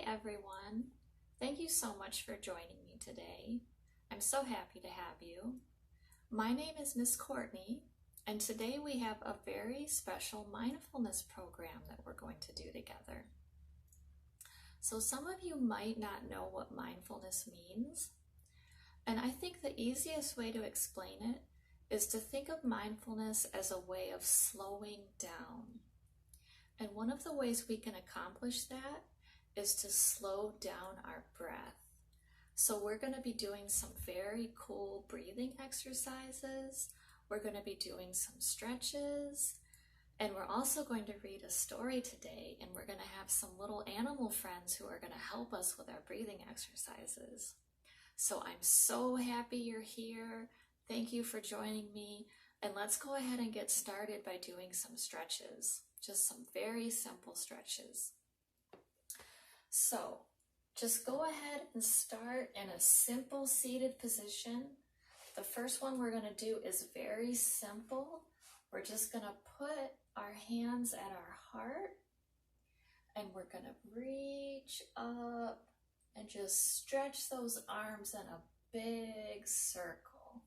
everyone. Thank you so much for joining me today. I'm so happy to have you. My name is Miss Courtney, and today we have a very special mindfulness program that we're going to do together. So some of you might not know what mindfulness means, and I think the easiest way to explain it is to think of mindfulness as a way of slowing down. And one of the ways we can accomplish that is to slow down our breath. So we're going to be doing some very cool breathing exercises. We're going to be doing some stretches. And we're also going to read a story today, and we're going to have some little animal friends who are going to help us with our breathing exercises. So I'm so happy you're here. Thank you for joining me. And let's go ahead and get started by doing some stretches. Just some very simple stretches. So just go ahead and start in a simple seated position. The first one we're going to do is very simple. We're just going to put our hands at our heart, and we're going to reach up and just stretch those arms in a big circle.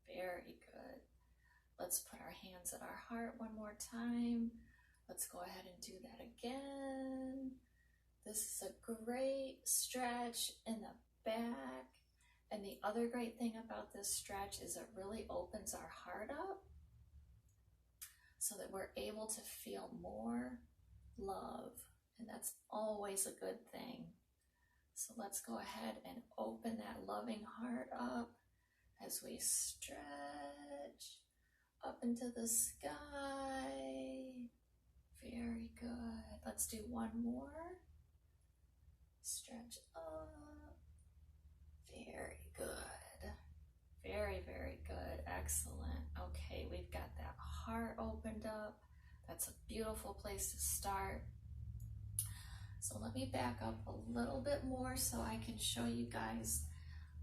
Very good. Let's put our hands at our heart one more time. Let's go ahead and do that again. This is a great stretch in the back. And the other great thing about this stretch is it really opens our heart up so that we're able to feel more love. And that's always a good thing. So let's go ahead and open that loving heart up as we stretch up into the sky. Very good. Let's do one more. Stretch up. Very good. Very, very good. Excellent. Okay, we've got that heart opened up. That's a beautiful place to start. So let me back up a little bit more so I can show you guys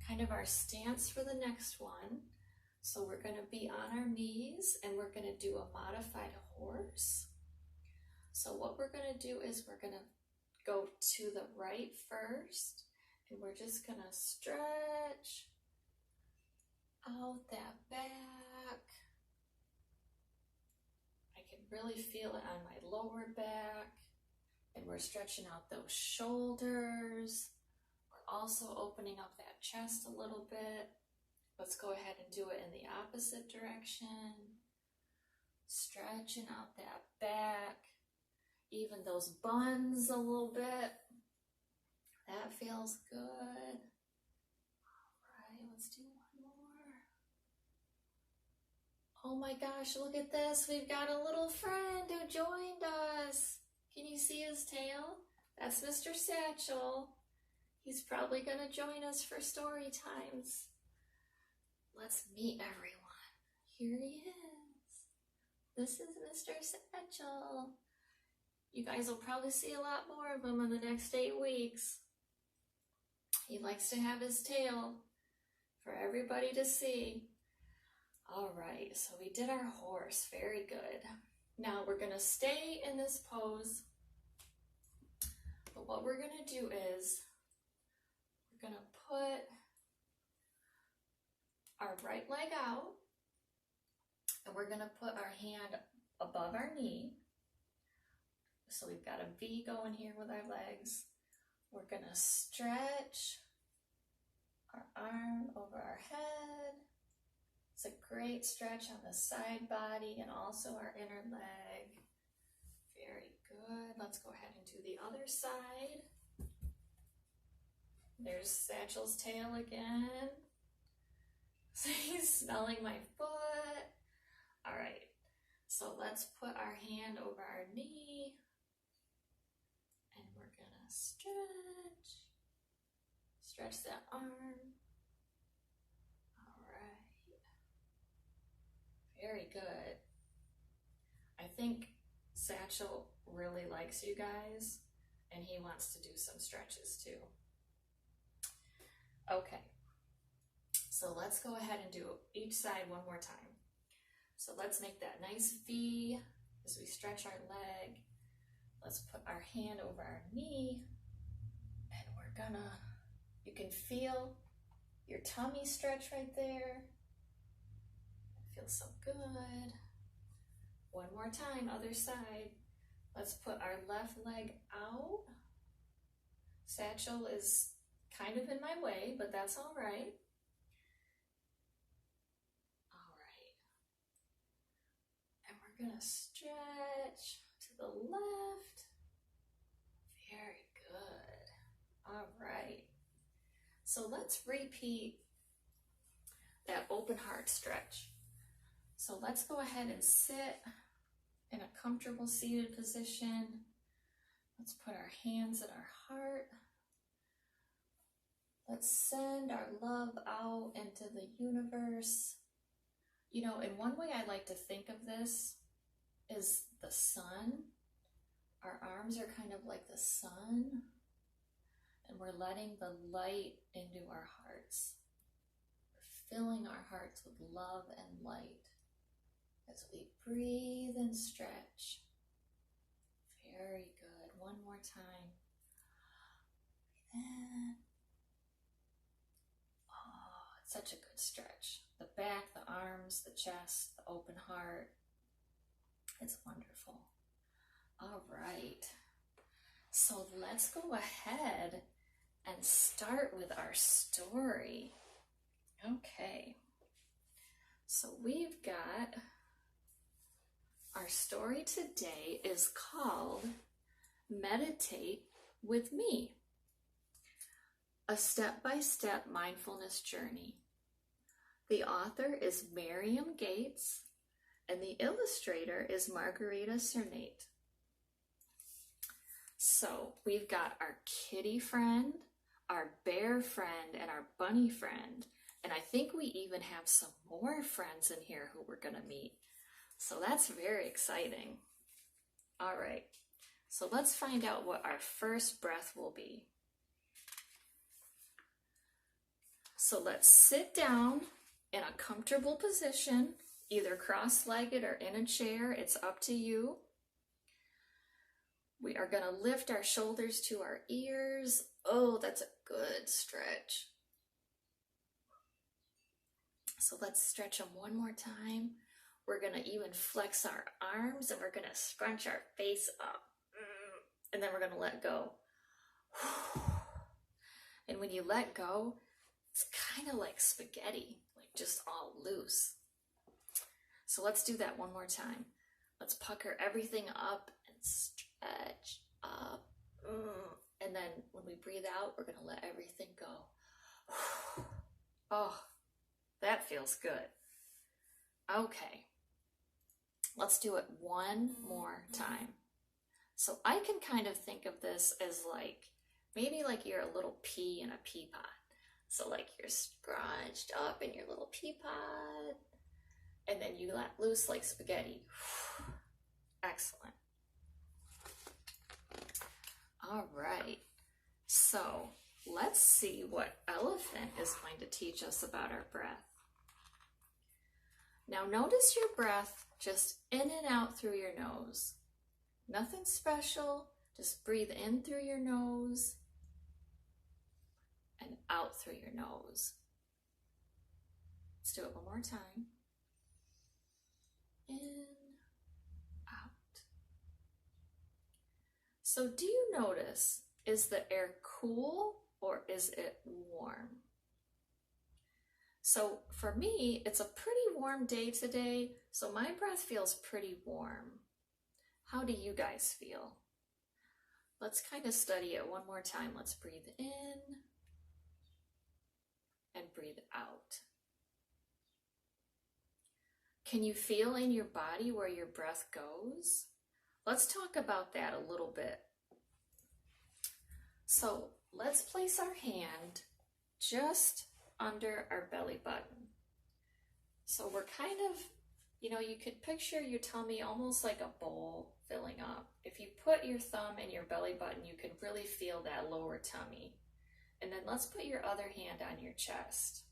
kind of our stance for the next one. So we're going to be on our knees, and we're going to do a modified horse. So what we're going to do is we're going to go to the right first, and we're just going to stretch out that back. I can really feel it on my lower back, and we're stretching out those shoulders. We're also opening up that chest a little bit. Let's go ahead and do it in the opposite direction. Stretching out that back. Even those buns a little bit. That feels good. All right, let's do one more. Oh my gosh, look at this. We've got a little friend who joined us. Can you see his tail? That's Mr. Satchel. He's probably going to join us for story times. Let's meet everyone. Here he is. This is Mr. Satchel. You guys will probably see a lot more of him in the next 8 weeks. He likes to have his tail for everybody to see. All right, so we did our horse. Very good. Now we're going to stay in this pose. But what we're going to do is we're going to put our right leg out, and we're going to put our hand above our knee. So we've got a V going here with our legs. We're going to stretch our arm over our head. It's a great stretch on the side body and also our inner leg. Very good. Let's go ahead and do the other side. There's Satchel's tail again. So he's smelling my foot. All right. So let's put our hand over our knee. And we're going to stretch. Stretch that arm. All right. Very good. I think Satchel really likes you guys, and he wants to do some stretches too. Okay. So let's go ahead and do each side one more time. So let's make that nice V as we stretch our leg. Let's put our hand over our knee. you can feel your tummy stretch right there. It feels so good. One more time, other side. Let's put our left leg out. Satchel is kind of in my way, but that's all right. All right. And we're gonna stretch to the left. Very good. All right. So let's repeat that open heart stretch. So let's go ahead and sit in a comfortable seated position. Let's put our hands at our heart. Let's send our love out into the universe. You know, in one way I like to think of this is the sun. Our arms are kind of like the sun, and we're letting the light into our hearts. We're filling our hearts with love and light as we breathe and stretch. Very good. One more time. Breathe in. Oh, it's such a good stretch. The back, the arms, the chest, the open heart. It's wonderful. All right. So let's go ahead and start with our story. Okay. So we've got our story today is called Meditate with Me, a step-by-step mindfulness journey. The author is Miriam Gates, and the illustrator is Margarita Cernate. So we've got our kitty friend, our bear friend, and our bunny friend. And I think we even have some more friends in here who we're gonna meet. So that's very exciting. All right, so let's find out what our first breath will be. So let's sit down in a comfortable position, either cross-legged or in a chair, it's up to you. We are gonna lift our shoulders to our ears. Oh, that's a good stretch. So let's stretch them one more time. We're gonna even flex our arms and we're gonna scrunch our face up. And then we're gonna let go. And when you let go, it's kind of like spaghetti, like just all loose. So let's do that one more time. Let's pucker everything up and stretch up. And then when we breathe out, we're gonna let everything go. Oh, that feels good. Okay, let's do it one more time. So I can kind of think of this as like, maybe like you're a little pea in a pea pod. So like you're scrunched up in your little pea pod, and then you let loose like spaghetti. Excellent. All right, so let's see what elephant is going to teach us about our breath. Now notice your breath just in and out through your nose. Nothing special, just breathe in through your nose and out through your nose. Let's do it one more time. In, out. So do you notice, is the air cool or is it warm? So for me, it's a pretty warm day today, so my breath feels pretty warm. How do you guys feel? Let's kind of study it one more time. Let's breathe in and breathe out. Can you feel in your body where your breath goes? Let's talk about that a little bit. So let's place our hand just under our belly button. So we're kind of, you know, you could picture your tummy almost like a bowl filling up. If you put your thumb in your belly button, you can really feel that lower tummy. And then let's put your other hand on your chest.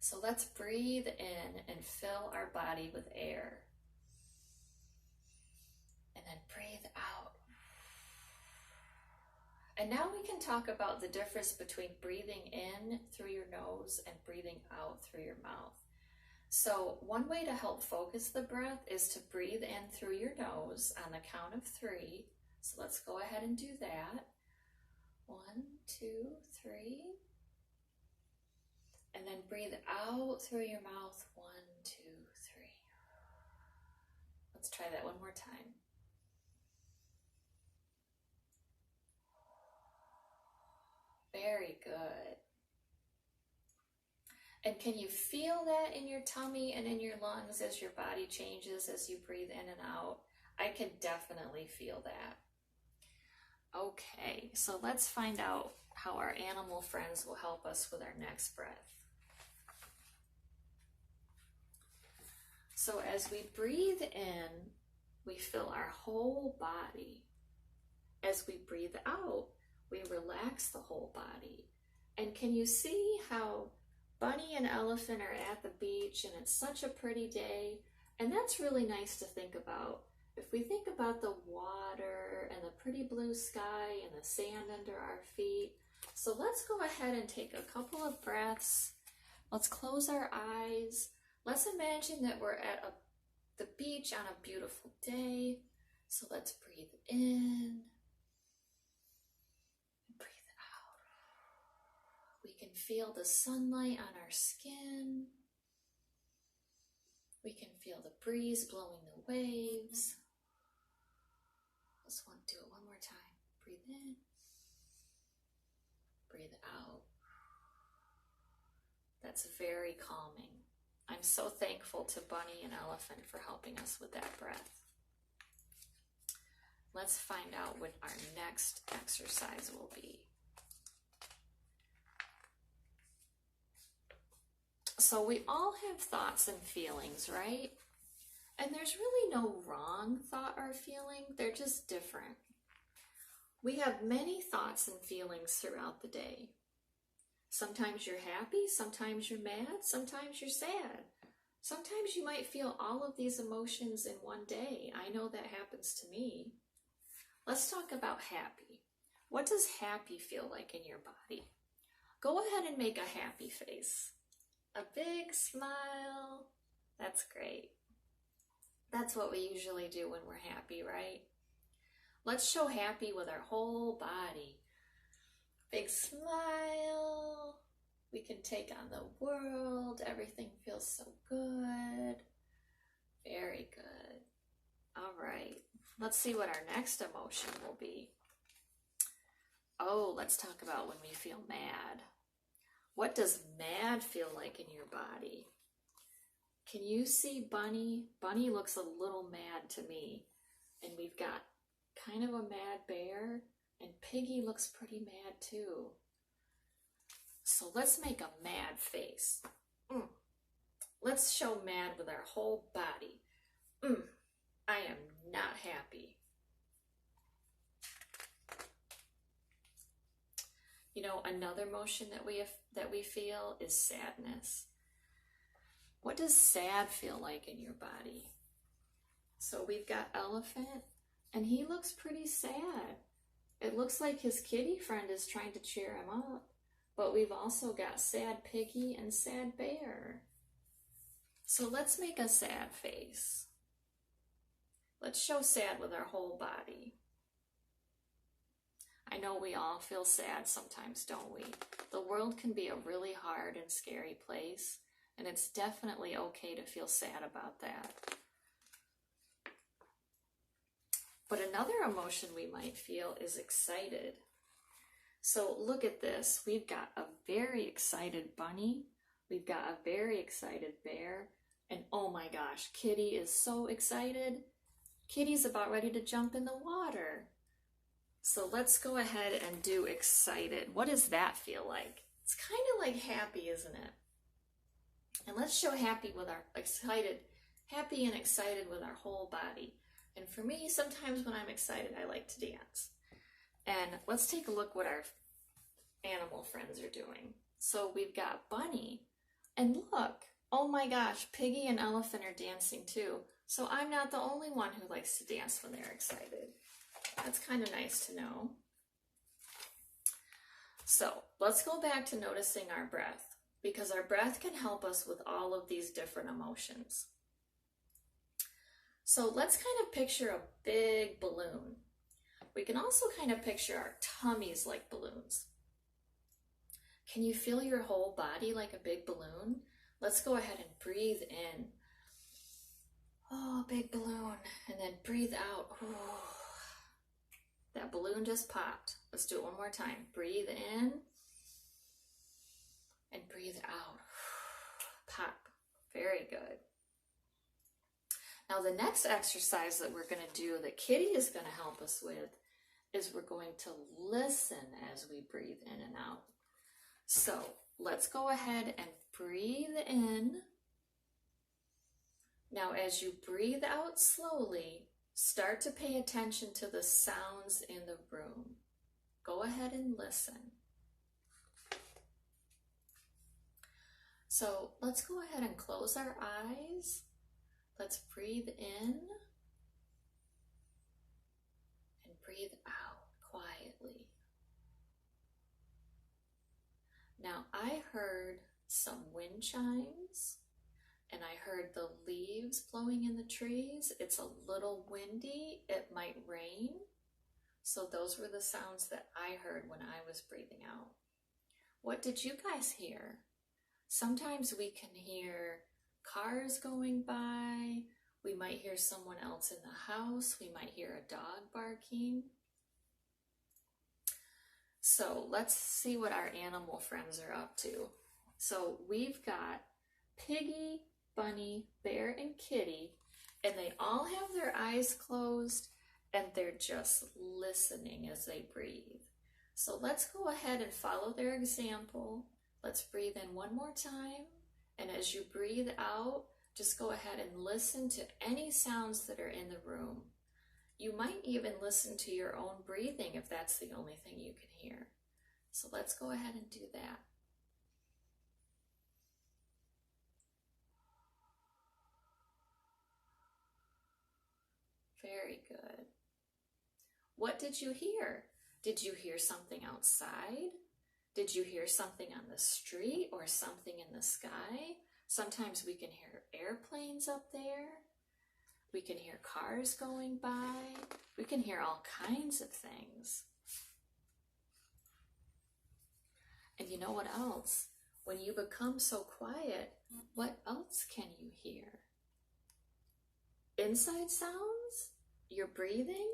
So let's breathe in and fill our body with air. And then breathe out. And now we can talk about the difference between breathing in through your nose and breathing out through your mouth. So one way to help focus the breath is to breathe in through your nose on the count of 3. So let's go ahead and do that. 1, 2, 3. And then breathe out through your mouth. 1, 2, 3. Let's try that one more time. Very good. And can you feel that in your tummy and in your lungs as your body changes as you breathe in and out? I can definitely feel that. Okay, so let's find out how our animal friends will help us with our next breath. So as we breathe in, we fill our whole body. As we breathe out, we relax the whole body. And can you see how Bunny and Elephant are at the beach and it's such a pretty day? And that's really nice to think about. If we think about the water and the pretty blue sky and the sand under our feet. So let's go ahead and take a couple of breaths. Let's close our eyes. Let's imagine that we're at the beach on a beautiful day. So let's breathe in. We can feel the sunlight on our skin. We can feel the breeze blowing the waves. Let's do it one more time. Breathe in. Breathe out. That's very calming. I'm so thankful to Bunny and Elephant for helping us with that breath. Let's find out what our next exercise will be. So we all have thoughts and feelings, right? And there's really no wrong thought or feeling. They're just different. We have many thoughts and feelings throughout the day. Sometimes you're happy, sometimes you're mad, sometimes you're sad. Sometimes you might feel all of these emotions in one day. I know that happens to me. Let's talk about happy. What does happy feel like in your body? Go ahead and make a happy face. A big smile. That's great. That's what we usually do when we're happy, right? Let's show happy with our whole body. Big smile. We can take on the world. Everything feels so good. Very good. All right. Let's see what our next emotion will be. Oh, let's talk about when we feel mad. What does mad feel like in your body? Can you see Bunny? Bunny looks a little mad to me. And we've got kind of a mad bear. And Piggy looks pretty mad too. So let's make a mad face. Let's show mad with our whole body. I am not happy. You know, another emotion that we feel is sadness. What does sad feel like in your body? So we've got Elephant, and he looks pretty sad. It looks like his kitty friend is trying to cheer him up, but we've also got sad Piggy and sad Bear. So let's make a sad face. Let's show sad with our whole body. I know we all feel sad sometimes, don't we? The world can be a really hard and scary place, and it's definitely okay to feel sad about that. But another emotion we might feel is excited. So look at this. We've got a very excited Bunny. We've got a very excited Bear. And oh my gosh, Kitty is so excited. Kitty's about ready to jump in the water. So let's go ahead and do excited. What does that feel like? It's kind of like happy, isn't it? And let's show happy with our happy and excited with our whole body. And for me, sometimes when I'm excited, I like to dance. And let's take a look what our animal friends are doing. So we've got Bunny, and look, oh my gosh, Piggy and Elephant are dancing too. So I'm not the only one who likes to dance when they're excited. That's kind of nice to know. So let's go back to noticing our breath, because our breath can help us with all of these different emotions. So let's kind of picture a big balloon. We can also kind of picture our tummies like balloons. Can you feel your whole body like a big balloon? Let's go ahead and breathe in. Oh, big balloon. And then breathe out. Oh, that balloon just popped. Let's do it one more time. Breathe in and breathe out. Pop. Very good. Now the next exercise that we're going to do that Kitty is going to help us with is we're going to listen as we breathe in and out. So let's go ahead and breathe in. Now as you breathe out slowly, start to pay attention to the sounds in the room. Go ahead and listen. So let's go ahead and close our eyes. Let's breathe in and breathe out quietly. Now I heard some wind chimes and I heard the leaves blowing in the trees. It's a little windy. It might rain. So those were the sounds that I heard when I was breathing out. What did you guys hear? Sometimes we can hear cars going by. We might hear someone else in the house. We might hear a dog barking. So let's see what our animal friends are up to. So we've got Piggy, Bunny, Bear, and Kitty, and they all have their eyes closed and they're just listening as they breathe. So let's go ahead and follow their example. Let's breathe in one more time. And as you breathe out, just go ahead and listen to any sounds that are in the room. You might even listen to your own breathing if that's the only thing you can hear. So let's go ahead and do that. Very good. What did you hear? Did you hear something outside? Did you hear something on the street or something in the sky? Sometimes we can hear airplanes up there. We can hear cars going by. We can hear all kinds of things. And you know what else? When you become so quiet, what else can you hear? Inside sounds? Your breathing?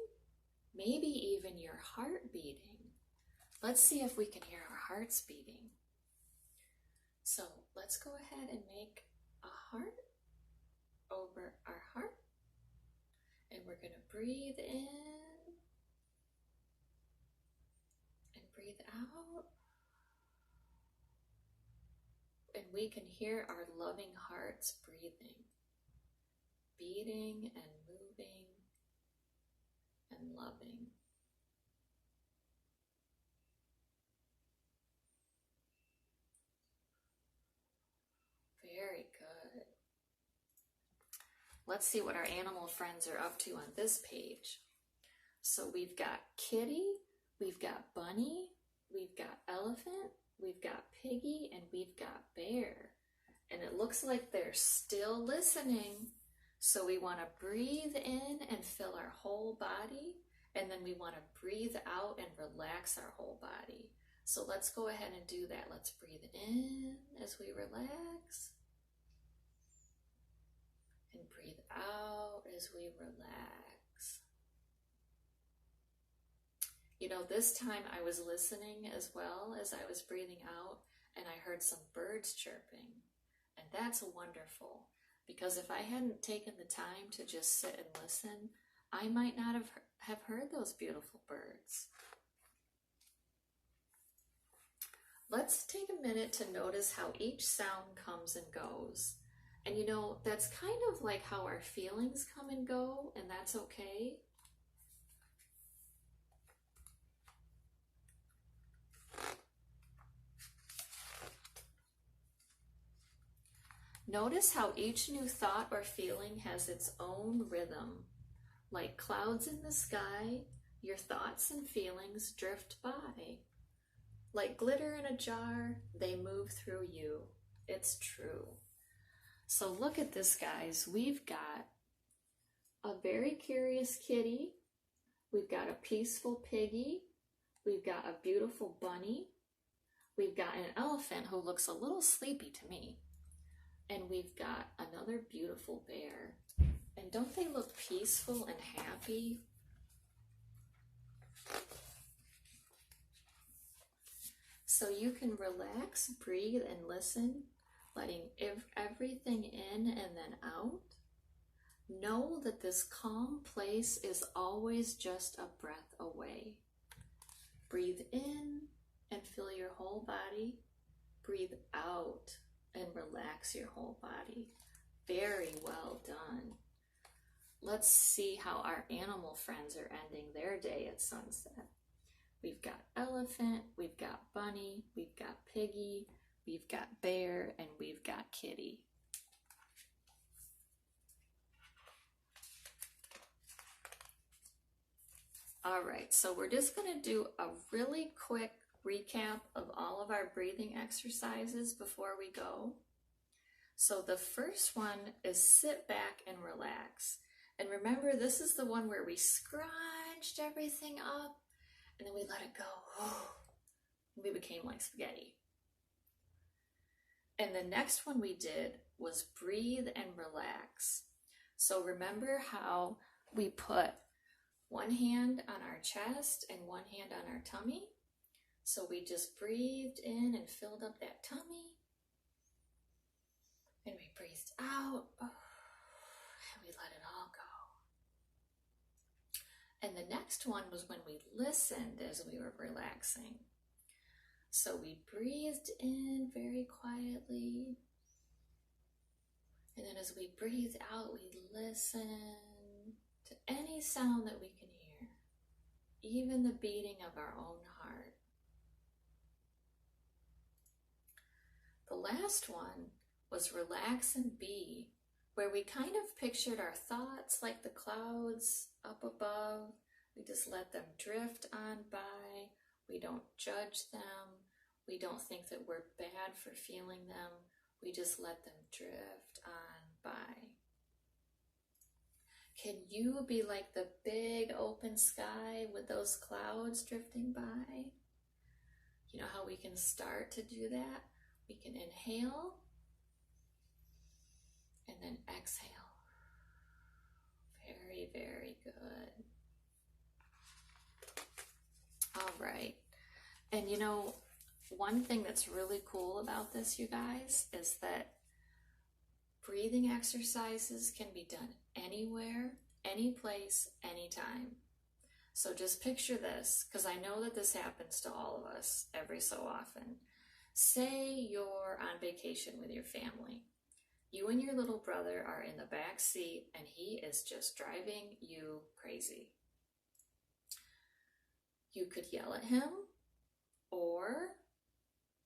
Maybe even your heart beating. Let's see if we can hear our hearts beating. So let's go ahead and make a heart over our heart. And we're going to breathe in and breathe out. And we can hear our loving hearts breathing, beating and moving and loving. Very good. Let's see what our animal friends are up to on this page. So we've got Kitty, we've got Bunny, we've got Elephant, we've got Piggy, and we've got Bear. And it looks like they're still listening. So we want to breathe in and fill our whole body. And then we want to breathe out and relax our whole body. So let's go ahead and do that. Let's breathe in as we relax. And breathe out as we relax. You know, this time I was listening as well as I was breathing out, and I heard some birds chirping. And that's wonderful, because if I hadn't taken the time to just sit and listen, I might not have heard those beautiful birds. Let's take a minute to notice how each sound comes and goes. And you know, that's kind of like how our feelings come and go, and that's okay. Notice how each new thought or feeling has its own rhythm. Like clouds in the sky, your thoughts and feelings drift by. Like glitter in a jar, they move through you. It's true. So look at this, guys. We've got a very curious kitty. We've got a peaceful piggy. We've got a beautiful bunny. We've got an elephant who looks a little sleepy to me. And we've got another beautiful bear. And don't they look peaceful and happy? So you can relax, breathe, and listen, letting everything in and then out. Know that this calm place is always just a breath away. Breathe in and fill your whole body. Breathe out and relax your whole body. Very well done. Let's see how our animal friends are ending their day at sunset. We've got elephant, we've got bunny, we've got piggy, we've got bear, and we've got kitty. All right, so we're just going to do a really quick recap of all of our breathing exercises before we go. So the first one is sit back and relax. And remember, this is the one where we scrunched everything up and then we let it go. We became like spaghetti. And the next one we did was breathe and relax. So remember how we put one hand on our chest and one hand on our tummy? So we just breathed in and filled up that tummy. And we breathed out. And we let it all go. And the next one was when we listened as we were relaxing. So we breathed in very quietly. And then as we breathed out, we listened to any sound that we can hear, even the beating of our own heart. The last one was relax and be, where we kind of pictured our thoughts like the clouds up above. We just let them drift on by. We don't judge them. We don't think that we're bad for feeling them. We just let them drift on by. Can you be like the big open sky with those clouds drifting by? You know how we can start to do that? We can inhale and then exhale. Very, very good. All right. And you know, one thing that's really cool about this, you guys, is that breathing exercises can be done anywhere, any place, anytime. So just picture this, because I know that this happens to all of us every so often. Say you're on vacation with your family. You and your little brother are in the back seat and he is just driving you crazy. You could yell at him, or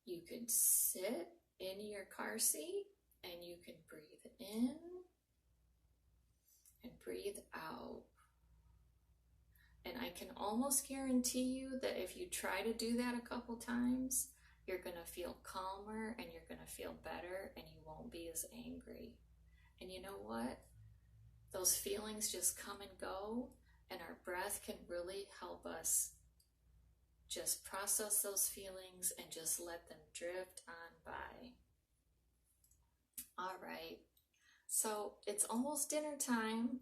you could sit in your car seat and you can breathe in and breathe out. And I can almost guarantee you that if you try to do that a couple times, you're going to feel calmer and you're going to feel better and you won't be as angry. And you know what? Those feelings just come and go, and our breath can really help us just process those feelings and just let them drift on by. All right, so it's almost dinner time.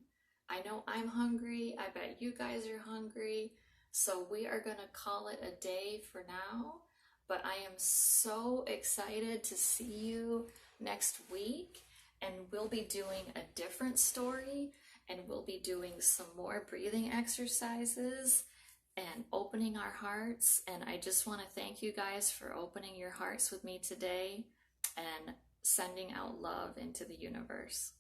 I know I'm hungry. I bet you guys are hungry. So we are going to call it a day for now. But I am so excited to see you next week. And we'll be doing a different story. And we'll be doing some more breathing exercises and opening our hearts. And I just want to thank you guys for opening your hearts with me today and sending out love into the universe.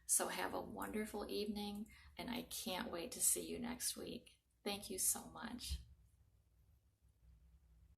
So have a wonderful evening, and I can't wait to see you next week. Thank you so much.